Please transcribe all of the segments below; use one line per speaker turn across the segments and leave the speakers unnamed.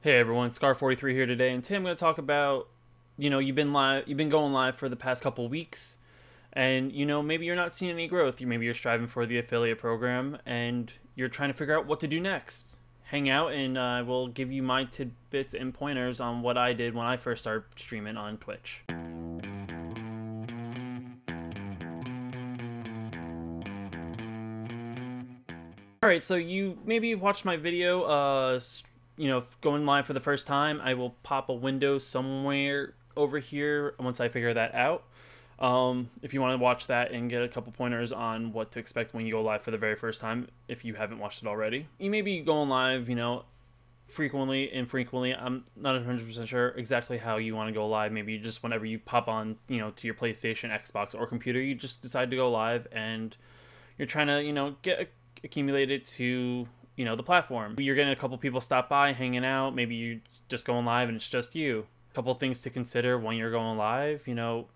Hey everyone, Scar43 here today, and today I'm going to talk about, you've been going live for the past couple weeks, and maybe you're not seeing any growth. Maybe you're striving for the affiliate program, and you're trying to figure out what to do next. Hang out, and I will give you my tidbits and pointers on what I did when I first started streaming on Twitch. All right, so you've watched my video, going live for the first time. I will pop a window somewhere over here once I figure that out. If you want to watch that and get a couple pointers on what to expect when you go live for the very first time, if you haven't watched it already. You may be going live, frequently, infrequently. I'm not 100% sure exactly how you want to go live. Maybe just whenever you pop on, to your PlayStation, Xbox, or computer, you just decide to go live and you're trying to, get accumulated to the platform. You're getting a couple people stop by, hanging out. Maybe you just going live and it's just you. A couple things to consider when you're going live. You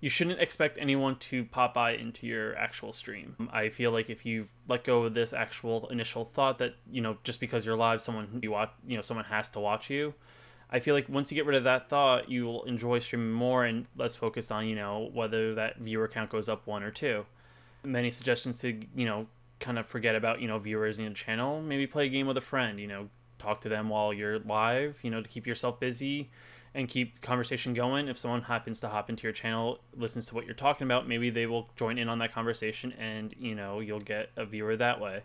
shouldn't expect anyone to pop by into your actual stream. I feel like if you let go of this actual initial thought that just because you're live, someone has to watch you. I feel like once you get rid of that thought, you will enjoy streaming more and less focused on whether that viewer count goes up 1 or 2. Many suggestions to kind of forget about viewers in the channel. Maybe play a game with a friend. Talk to them while you're live. To keep yourself busy and keep conversation going. If someone happens to hop into your channel, listens to what you're talking about, maybe they will join in on that conversation, and you'll get a viewer that way.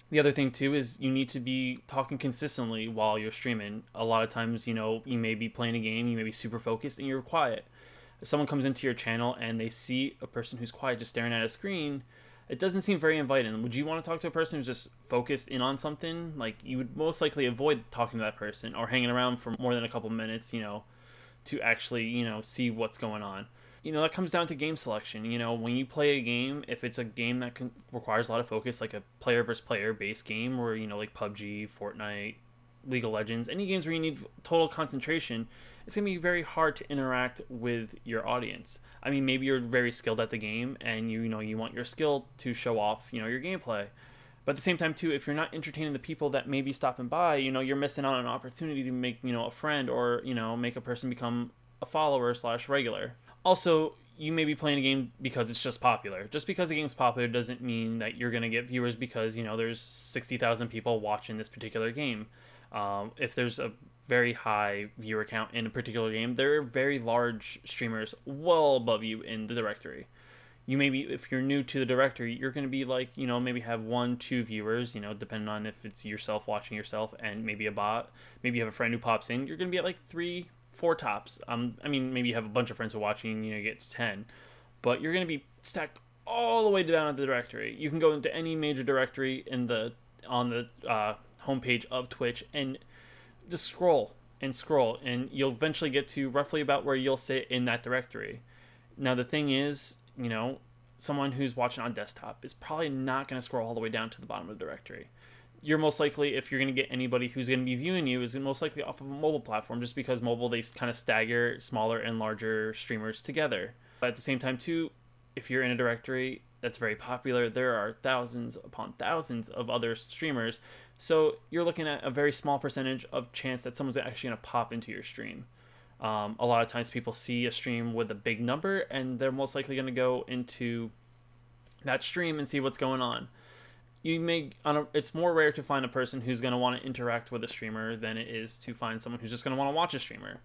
The other thing too is you need to be talking consistently while you're streaming. A lot of times, you may be playing a game, you may be super focused, and you're quiet. If someone comes into your channel and they see a person who's quiet just staring at a screen, it doesn't seem very inviting. Would you want to talk to a person who's just focused in on something? Like, you would most likely avoid talking to that person or hanging around for more than a couple minutes, to actually, see what's going on. That comes down to game selection. When you play a game, if it's a game that requires a lot of focus, like a player versus player based game, or, like PUBG, Fortnite, League of Legends, any games where you need total concentration, it's going to be very hard to interact with your audience. I mean, maybe you're very skilled at the game and you want your skill to show off, your gameplay. But at the same time too, if you're not entertaining the people that may be stopping by, you're missing out on an opportunity to make, a friend, or, make a person become a follower / regular. Also, you may be playing a game because it's just popular. Just because a game's popular doesn't mean that you're going to get viewers because, there's 60,000 people watching this particular game. If there's a very high viewer count in a particular game, there are very large streamers well above you in the directory. You maybe, if you're new to the directory, you're going to be like, maybe have 1-2 viewers, depending on if it's yourself watching yourself and maybe a bot. Maybe you have a friend who pops in, you're going to be at like 3-4 tops. I mean, maybe you have a bunch of friends who are watching, you get to 10, but you're going to be stacked all the way down at the directory. You can go into any major directory on the homepage of Twitch and just scroll and scroll, and you'll eventually get to roughly about where you'll sit in that directory. Now the thing is, someone who's watching on desktop is probably not going to scroll all the way down to the bottom of the directory. You're most likely, if you're going to get anybody who's going to be viewing you, is most likely off of a mobile platform, just because mobile, they kind of stagger smaller and larger streamers together. But at the same time too, if you're in a directory that's very popular, there are thousands upon thousands of other streamers. So you're looking at a very small percentage of chance that someone's actually going to pop into your stream. A lot of times people see a stream with a big number and they're most likely going to go into that stream and see what's going on. It's more rare to find a person who's going to want to interact with a streamer than it is to find someone who's just going to want to watch a streamer.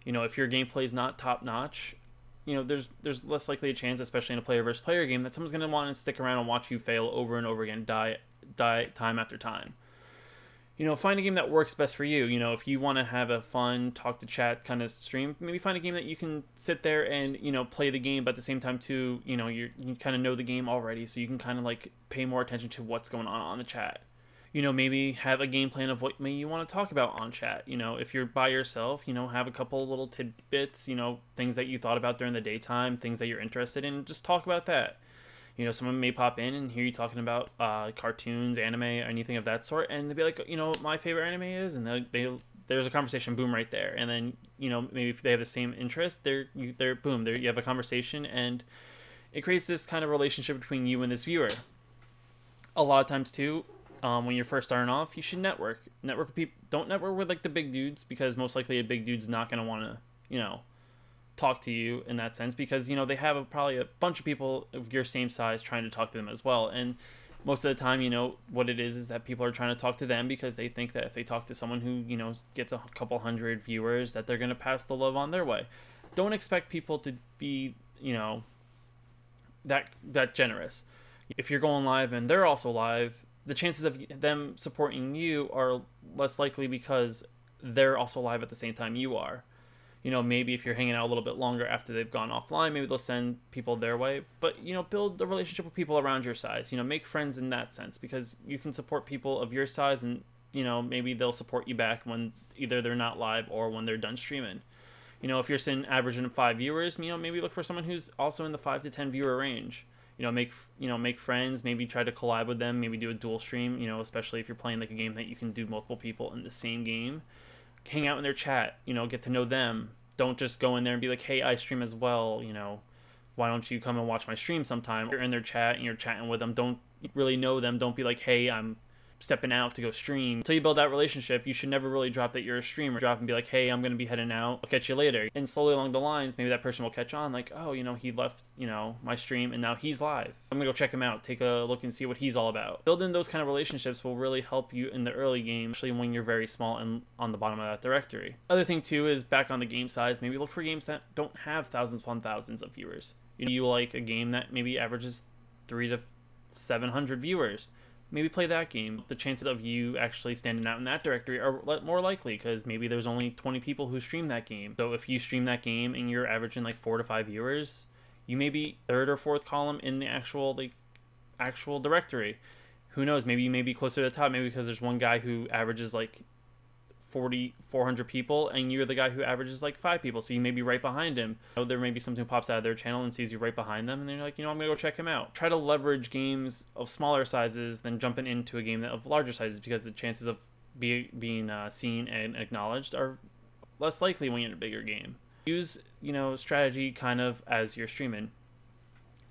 If your gameplay is not top notch, there's less likely a chance, especially in a player versus player game, that someone's going to want to stick around and watch you fail over and over again, die time after time. Find a game that works best for you. If you want to have a fun talk to chat kind of stream, maybe find a game that you can sit there and play the game, but at the same time too, you kind of know the game already, so you can kind of like pay more attention to what's going on the chat. Maybe have a game plan of what maybe you want to talk about on chat. If you're by yourself, have a couple little tidbits, things that you thought about during the daytime, things that you're interested in, just talk about that. Someone may pop in and hear you talking about cartoons, anime, anything of that sort, and they'll be like, what my favorite anime is, and there's a conversation, boom, right there. And then, maybe if they have the same interest, boom, there you have a conversation, and it creates this kind of relationship between you and this viewer. A lot of times too, When you're first starting off, you should network with people. Don't network with like the big dudes, because most likely a big dude's not going to want to, talk to you in that sense, because they have probably a bunch of people of your same size trying to talk to them as well. And most of the time, what it is that people are trying to talk to them because they think that if they talk to someone who gets a couple hundred viewers, that they're going to pass the love on their way. Don't expect people to be that generous. If you're going live and they're also live, the chances of them supporting you are less likely because they're also live at the same time you are. Maybe if you're hanging out a little bit longer after they've gone offline, maybe they'll send people their way. But, build a relationship with people around your size. Make friends in that sense, because you can support people of your size and, maybe they'll support you back when either they're not live or when they're done streaming. If you're sitting averaging 5 viewers, maybe look for someone who's also in the 5 to 10 viewer range. Make friends, maybe try to collab with them, maybe do a dual stream, especially if you're playing like a game that you can do multiple people in the same game. Hang out in their chat, get to know them. Don't just go in there and be like, hey, I stream as well, why don't you come and watch my stream sometime? You're in their chat and you're chatting with them. Don't really know them. Don't be like, hey, I'm stepping out to go stream. Until you build that relationship, you should never really drop that you're a streamer. Drop and be like, hey, I'm going to be heading out. I'll catch you later. And slowly along the lines, maybe that person will catch on like, oh, he left, my stream and now he's live. I'm going to go check him out, take a look and see what he's all about. Building those kind of relationships will really help you in the early game, especially when you're very small and on the bottom of that directory. Other thing too is back on the game size, maybe look for games that don't have thousands upon thousands of viewers. You like a game that maybe averages 300 to 700 viewers. Maybe play that game. The chances of you actually standing out in that directory are more likely because maybe there's only 20 people who stream that game. So if you stream that game and you're averaging like 4 to 5 viewers, you may be third or fourth column in the actual directory. Who knows? Maybe you may be closer to the top. Maybe because there's one guy who averages like 400 people and you're the guy who averages like 5 people, so you may be right behind him. There may be something who pops out of their channel and sees you right behind them and they're like, I'm gonna go check him out. Try to leverage games of smaller sizes than jumping into a game of larger sizes, because the chances of being seen and acknowledged are less likely when you're in a bigger game. Use strategy kind of as you're streaming.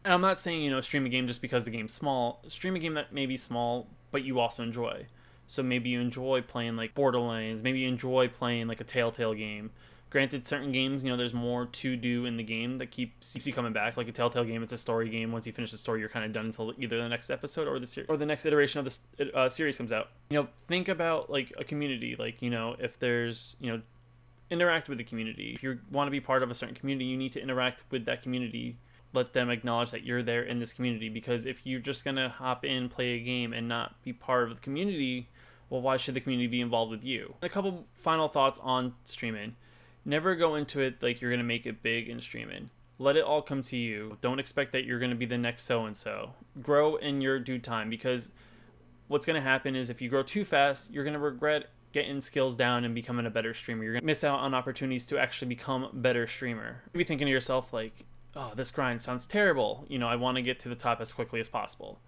And I'm not saying stream a game just because the game's small. Stream a game that may be small but you also enjoy. So maybe you enjoy playing like Borderlands, maybe you enjoy playing like a Telltale game. Granted, certain games, there's more to do in the game that keeps you coming back. Like a Telltale game, it's a story game. Once you finish the story, you're kind of done until either the next episode or the next iteration of the series comes out. Think about like a community. Like, if there's, interact with the community. If you want to be part of a certain community, you need to interact with that community. Let them acknowledge that you're there in this community, because if you're just going to hop in, play a game, and not be part of the community, well, why should the community be involved with you? A couple final thoughts on streaming. Never go into it like you're going to make it big in streaming. Let it all come to you. Don't expect that you're going to be the next so-and-so. Grow in your due time, because what's going to happen is if you grow too fast, you're going to regret getting skills down and becoming a better streamer. You're going to miss out on opportunities to actually become a better streamer. You'll be thinking to yourself like, oh, this grind sounds terrible. I want to get to the top as quickly as possible.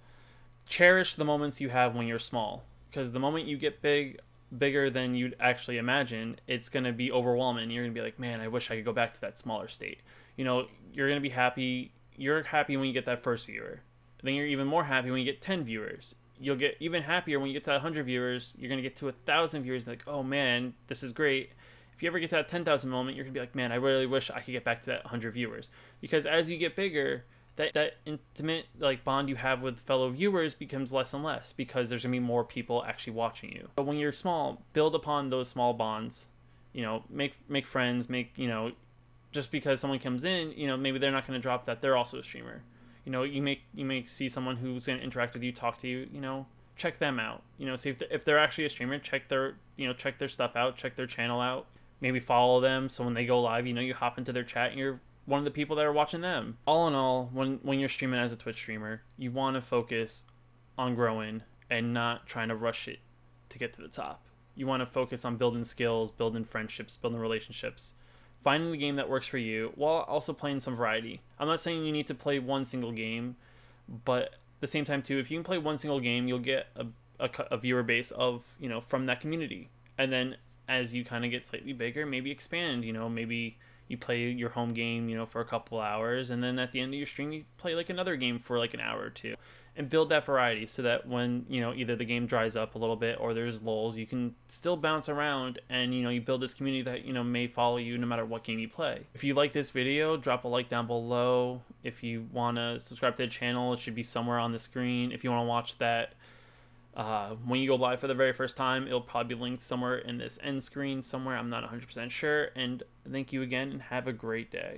Cherish the moments you have when you're small. Because the moment you get bigger than you'd actually imagine, it's going to be overwhelming. You're going to be like, man, I wish I could go back to that smaller state. You're going to be happy. You're happy when you get that first viewer. Then you're even more happy when you get 10 viewers. You'll get even happier when you get to 100 viewers. You're going to get to 1,000 viewers and be like, oh man, this is great. If you ever get to that 10,000 moment, you're going to be like, man, I really wish I could get back to that 100 viewers. Because as you get bigger, that intimate like bond you have with fellow viewers becomes less and less, because there's gonna be more people actually watching you. But when you're small, build upon those small bonds. Make friends. Just because someone comes in, maybe they're not gonna drop that they're also a streamer. You may see someone who's gonna interact with you, talk to you. Check them out. See if they're actually a streamer. Check their stuff out. Check their channel out. Maybe follow them, so when they go live, you hop into their chat and you're one of the people that are watching them. All in all, when you're streaming as a Twitch streamer, you want to focus on growing and not trying to rush it to get to the top. You want to focus on building skills, building friendships, building relationships, finding the game that works for you while also playing some variety. I'm not saying you need to play one single game, but at the same time too, if you can play one single game, you'll get a viewer base of, from that community. And then as you kind of get slightly bigger, maybe expand, maybe you play your home game, for a couple hours, and then at the end of your stream, you play like another game for like an hour or two. and build that variety so that when, you know, either the game dries up a little bit or there's lulls, you can still bounce around and, you know, you build this community that, you know, may follow you no matter what game you play. If you like this video, drop a like down below. If you want to subscribe to the channel, it should be somewhere on the screen. If you want to watch that when you go live for the very first time, it'll probably be linked somewhere in this end screen somewhere. I'm not 100% sure. And thank you again and have a great day.